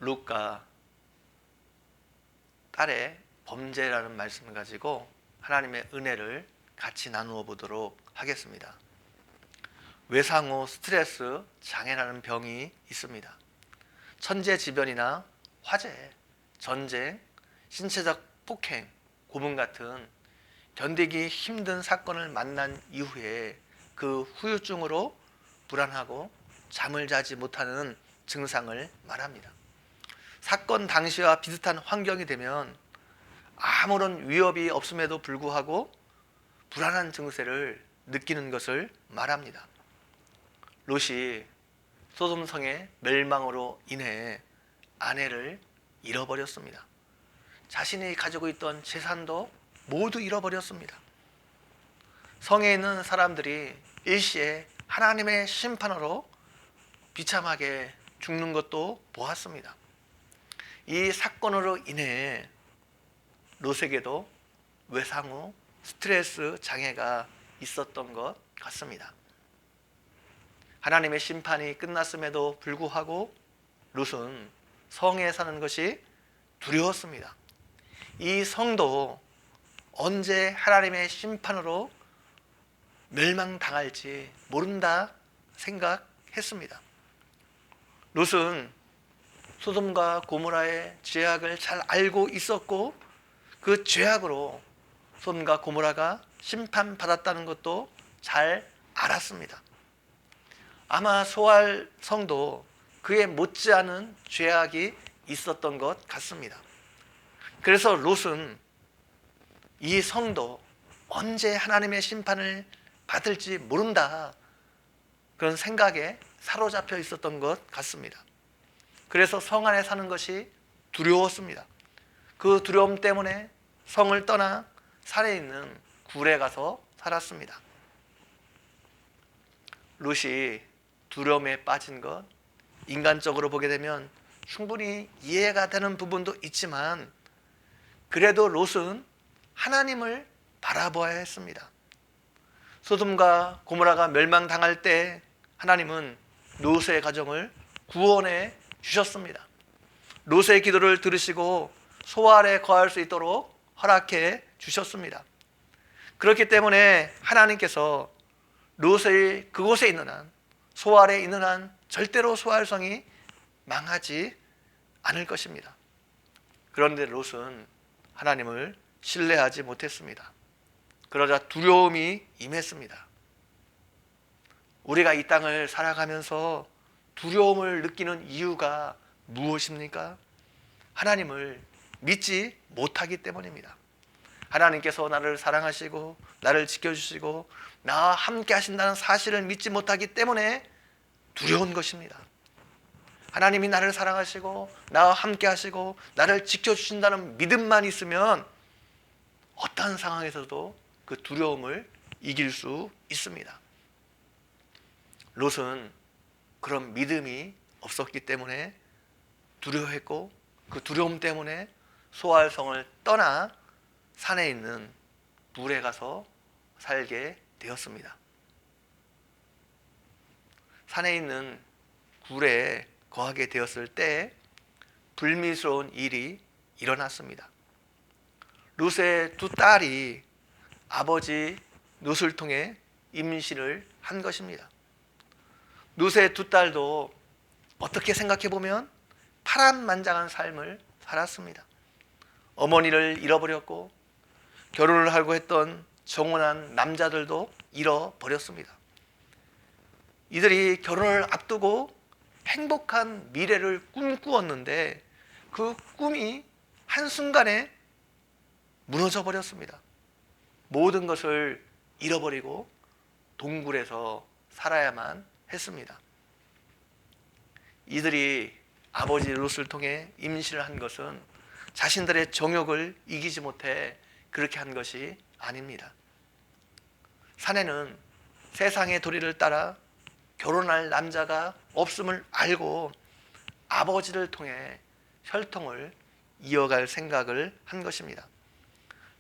룻과 딸의 범죄라는 말씀을 가지고 하나님의 은혜를 같이 나누어 보도록 하겠습니다. 외상후 스트레스 장애라는 병이 있습니다. 천재지변이나 화재, 전쟁, 신체적 폭행, 고문 같은 견디기 힘든 사건을 만난 이후에 그 후유증으로 불안하고 잠을 자지 못하는 증상을 말합니다. 사건 당시와 비슷한 환경이 되면 아무런 위협이 없음에도 불구하고 불안한 증세를 느끼는 것을 말합니다. 롯이 소돔성의 멸망으로 인해 아내를 잃어버렸습니다. 자신이 가지고 있던 재산도 모두 잃어버렸습니다. 성에 있는 사람들이 일시에 하나님의 심판으로 비참하게 죽는 것도 보았습니다. 이 사건으로 인해 롯에게도 외상후 스트레스 장애가 있었던 것 같습니다. 하나님의 심판이 끝났음에도 불구하고 롯은 성에 사는 것이 두려웠습니다. 이 성도 언제 하나님의 심판으로 멸망당할지 모른다 생각했습니다. 롯은 소돔과 고모라의 죄악을 잘 알고 있었고 그 죄악으로 소돔과 고모라가 심판받았다는 것도 잘 알았습니다. 아마 소알 성도 그에 못지않은 죄악이 있었던 것 같습니다. 그래서 롯은 이 성도 언제 하나님의 심판을 받을지 모른다 그런 생각에 사로잡혀 있었던 것 같습니다. 그래서 성 안에 사는 것이 두려웠습니다. 그 두려움 때문에 성을 떠나 산에 있는 굴에 가서 살았습니다. 롯이 두려움에 빠진 것, 인간적으로 보게 되면 충분히 이해가 되는 부분도 있지만 그래도 롯은 하나님을 바라보아야 했습니다. 소돔과 고모라가 멸망당할 때 하나님은 롯의 가정을 구원해 주셨습니다. 롯의 기도를 들으시고 소알에 거할 수 있도록 허락해 주셨습니다. 그렇기 때문에 하나님께서 롯의 그곳에 있는 한, 소알에 있는 한 절대로 소알성이 망하지 않을 것입니다. 그런데 롯은 하나님을 신뢰하지 못했습니다. 그러자 두려움이 임했습니다. 우리가 이 땅을 살아가면서 두려움을 느끼는 이유가 무엇입니까? 하나님을 믿지 못하기 때문입니다. 하나님께서 나를 사랑하시고 나를 지켜주시고 나와 함께 하신다는 사실을 믿지 못하기 때문에 두려운 것입니다. 하나님이 나를 사랑하시고 나와 함께 하시고 나를 지켜주신다는 믿음만 있으면 어떠한 상황에서도 그 두려움을 이길 수 있습니다. 롯은 그런 믿음이 없었기 때문에 두려워했고 그 두려움 때문에 소알성을 떠나 산에 있는 굴에 가서 살게 되었습니다. 산에 있는 굴에 거하게 되었을 때 불미스러운 일이 일어났습니다. 롯의 두 딸이 아버지 롯을 통해 임신을 한 것입니다. 롯의 두 딸도 어떻게 생각해 보면 파란만장한 삶을 살았습니다. 어머니를 잃어버렸고 결혼을 하고 했던 정혼한 남자들도 잃어버렸습니다. 이들이 결혼을 앞두고 행복한 미래를 꿈꾸었는데 그 꿈이 한순간에 무너져 버렸습니다. 모든 것을 잃어버리고 동굴에서 살아야만 했습니다. 이들이 아버지 롯을 통해 임신을 한 것은 자신들의 정욕을 이기지 못해 그렇게 한 것이 아닙니다. 산에는 세상의 도리를 따라 결혼할 남자가 없음을 알고 아버지를 통해 혈통을 이어갈 생각을 한 것입니다.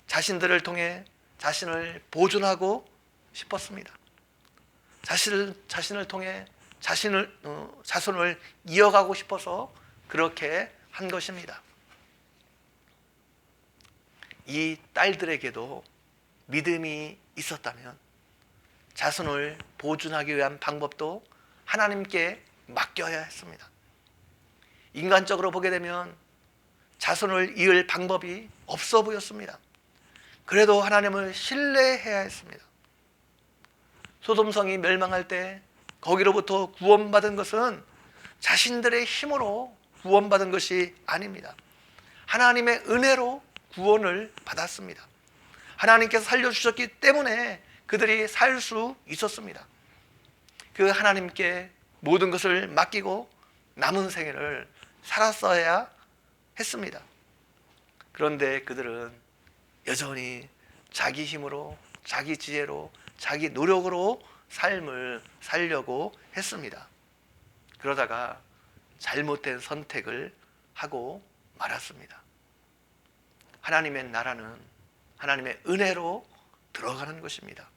자신들을 통해 자신을 보존하고 싶었습니다. 자신을 통해 자손을 이어가고 싶어서 그렇게 한 것입니다. 이 딸들에게도 믿음이 있었다면 자손을 보존하기 위한 방법도 하나님께 맡겨야 했습니다. 인간적으로 보게 되면 자손을 이을 방법이 없어 보였습니다. 그래도 하나님을 신뢰해야 했습니다. 소돔성이 멸망할 때 거기로부터 구원받은 것은 자신들의 힘으로 구원받은 것이 아닙니다. 하나님의 은혜로 구원을 받았습니다. 하나님께서 살려주셨기 때문에 그들이 살 수 있었습니다. 그 하나님께 모든 것을 맡기고 남은 생애를 살았어야 했습니다. 그런데 그들은 여전히 자기 힘으로, 자기 지혜로, 자기 노력으로 삶을 살려고 했습니다. 그러다가 잘못된 선택을 하고 말았습니다. 하나님의 나라는 하나님의 은혜로 들어가는 것입니다.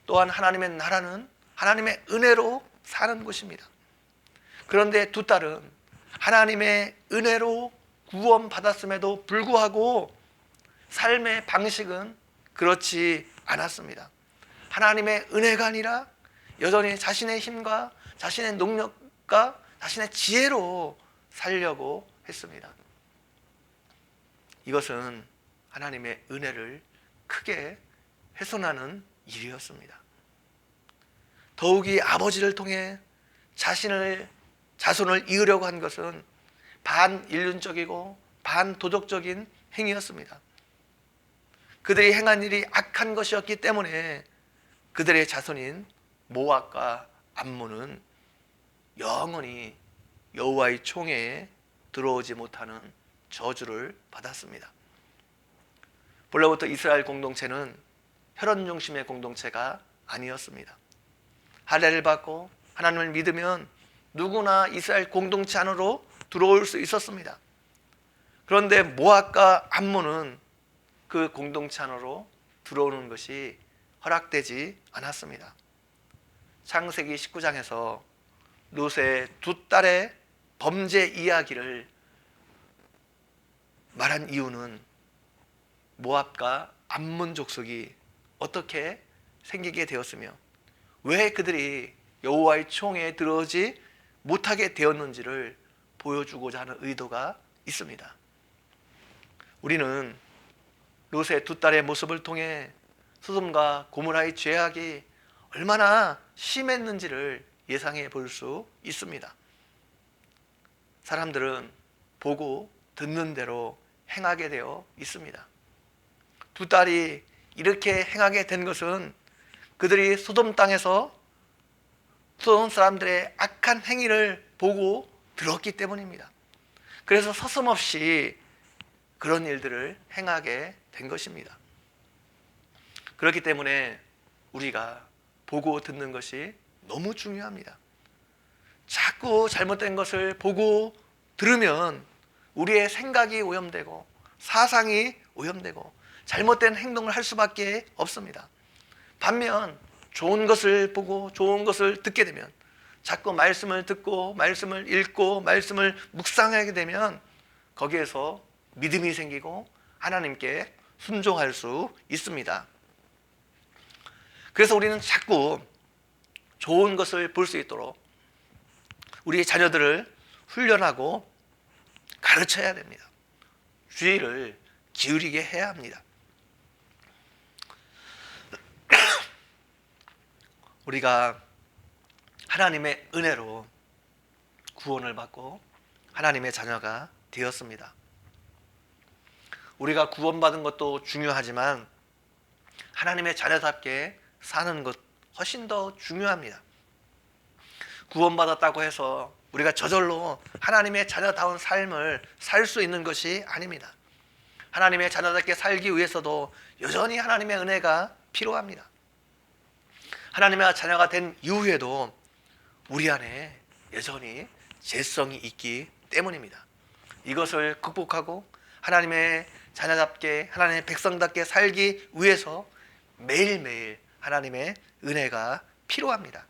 또한 하나님의 나라는 하나님의 은혜로 사는 것입니다. 그런데 두 딸은 하나님의 은혜로 구원받았음에도 불구하고 삶의 방식은 그렇지 않았습니다. 하나님의 은혜가 아니라 여전히 자신의 힘과 자신의 능력과 자신의 지혜로 살려고 했습니다. 이것은 하나님의 은혜를 크게 훼손하는 일이었습니다. 더욱이 아버지를 통해 자손을 이으려고 한 것은 반인륜적이고 반도덕적인 행위였습니다. 그들이 행한 일이 악한 것이었기 때문에 그들의 자손인 모압과 암몬은 영원히 여호와의 총회에 들어오지 못하는 저주를 받았습니다. 본래부터 이스라엘 공동체는 혈연 중심의 공동체가 아니었습니다. 할례를 받고 하나님을 믿으면 누구나 이스라엘 공동체 안으로 들어올 수 있었습니다. 그런데 모압과 암몬은 그 공동체 안으로 들어오는 것이 허락되지 않았습니다. 창세기 19장에서 롯의 두 딸의 범죄 이야기를 말한 이유는 모압과 암몬 족속이 어떻게 생기게 되었으며 왜 그들이 여호와의 총회에 들어오지 못하게 되었는지를 보여주고자 하는 의도가 있습니다. 우리는 롯의 두 딸의 모습을 통해 소돔과 고모라의 죄악이 얼마나 심했는지를 예상해 볼 수 있습니다. 사람들은 보고 듣는 대로 행하게 되어 있습니다. 두 딸이 이렇게 행하게 된 것은 그들이 소돔 땅에서 소돔 사람들의 악한 행위를 보고 들었기 때문입니다. 그래서 서슴없이 그런 일들을 행하게 된 것입니다. 그렇기 때문에 우리가 보고 듣는 것이 너무 중요합니다. 자꾸 잘못된 것을 보고 들으면 우리의 생각이 오염되고 사상이 오염되고 잘못된 행동을 할 수밖에 없습니다. 반면 좋은 것을 보고 좋은 것을 듣게 되면 자꾸 말씀을 듣고 말씀을 읽고 말씀을 묵상하게 되면 거기에서 믿음이 생기고 하나님께 순종할 수 있습니다. 그래서 우리는 자꾸 좋은 것을 볼 수 있도록 우리 자녀들을 훈련하고 가르쳐야 됩니다. 주의를 기울이게 해야 합니다. 우리가 하나님의 은혜로 구원을 받고 하나님의 자녀가 되었습니다. 우리가 구원받은 것도 중요하지만 하나님의 자녀답게 사는 것 훨씬 더 중요합니다. 구원받았다고 해서 우리가 저절로 하나님의 자녀다운 삶을 살 수 있는 것이 아닙니다. 하나님의 자녀답게 살기 위해서도 여전히 하나님의 은혜가 필요합니다. 하나님의 자녀가 된 이후에도 우리 안에 여전히 죄성이 있기 때문입니다. 이것을 극복하고 하나님의 자녀답게 하나님의 백성답게 살기 위해서 매일매일 하나님의 은혜가 필요합니다.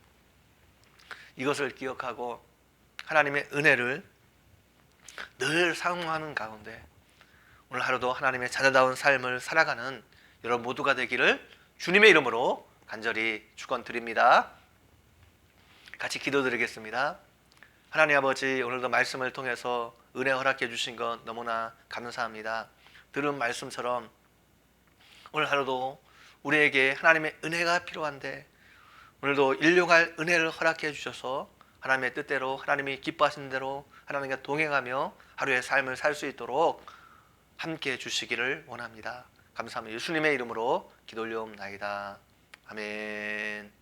이것을 기억하고 하나님의 은혜를 늘 상황하는 가운데 오늘 하루도 하나님의 자녀다운 삶을 살아가는 여러분 모두가 되기를 주님의 이름으로 간절히 축원드립니다. 같이 기도드리겠습니다. 하나님 아버지, 오늘도 말씀을 통해서 은혜 허락해 주신 것 너무나 감사합니다. 들은 말씀처럼 오늘 하루도 우리에게 하나님의 은혜가 필요한데 오늘도 일용할 은혜를 허락해 주셔서 하나님의 뜻대로 하나님이 기뻐하시는 대로 하나님과 동행하며 하루의 삶을 살 수 있도록 함께 해 주시기를 원합니다. 감사합니다. 예수님의 이름으로 기도 올려옵나이다. 아멘.